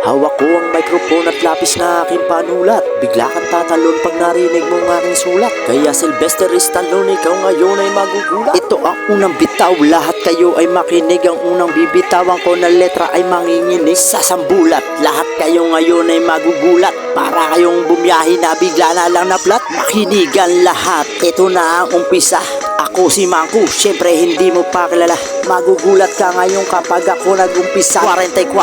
Hawak ko ang microphone at lapis na aking panulat. Bigla kang tatalon pag narinig mo ang aking sulat. Kaya Sylvester Stallone, ikaw ngayon ay magugulat. Ito ang unang bitaw, lahat kayo ay makinig. Ang unang bibitawan ko na letra ay manginginig sa sambulat. Lahat kayo ngayon ay magugulat. Para kayong bumiyahe na bigla na lang na flat. Makinigan lahat, ito na ang umpisa. Ako si Mangku, syempre hindi mo pa kilala. Magugulat ka ngayon kapag ako nag-umpisa. 44,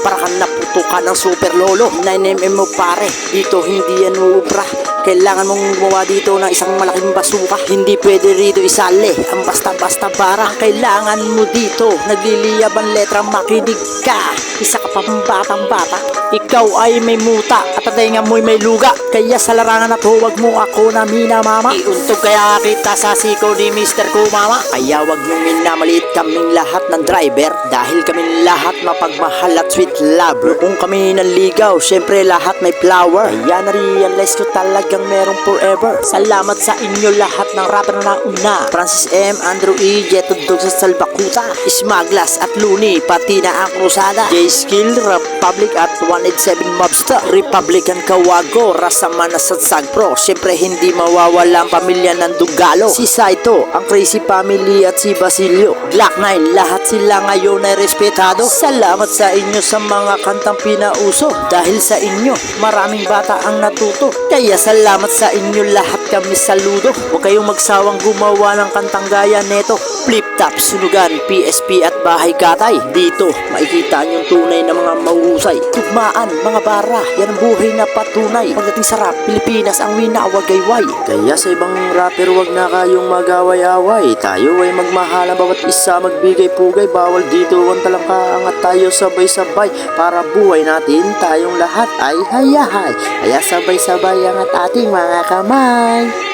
para kang naputukan ng super lolo. 9mm mo pare, dito hindi yan uubra. Kailangan mong gumawa dito ng isang malaking basuka. Hindi pwede rito isali ang basta-basta bara. Kailangan mo dito nagliliyab ang letra, makinig ka. Isa ka pang batang-bata, ikaw ay may muta at tatinga mo'y may luga. Kaya sa larangan na to, wag mo ako na minamama. Iuntog kaya kita sa siko ni Mr. Kumama. Kaya wag niyong minamaliit kaming lahat ng driver, dahil kaming lahat mapagmahal at sweet lover. Kung kami nanligaw, syempre lahat may flower. Kaya na-realize ko talagang merong forever. Salamat sa inyo lahat ng rapper na nauna. Francis M, Andrew E, Jeto Dog sa Salbakuta, Smaglas at Looney, pati na ang Krusada, J-Skill, Republic at 187 Mobster, Republican Kawago, Rasaman na Satsag Pro. Syempre hindi mawawala ang pamilya ng Dugalo, si Saito, ang Crazy Family at si Basilio, Black 9, lahat sila ngayon ay respetado. Salamat sa inyo sa mga kantang pinauso, dahil sa inyo maraming bata ang natuto. Kaya salamat sa inyo lahat, kami saludo. Huwag kayong magsawang gumawa ng kantang gaya neto. Flip top, sunugan, PSP at bahay katay. Dito makikita niyong tunay na mga mahusay. Tugmaan, mga bara, yan ang buhay na patunay. Pagdating sa rap, Pilipinas ang winawagayway. Kaya sa ibang rapper, wag na kayong mag-away-away. Tayo ay magmahalan, bawat isa magbigay pugay. Bawal dito ang talangka, angat tayo sabay-sabay. Para buhay natin tayong lahat ay hayahay. Kaya sabay-sabay angat ating mga kamay.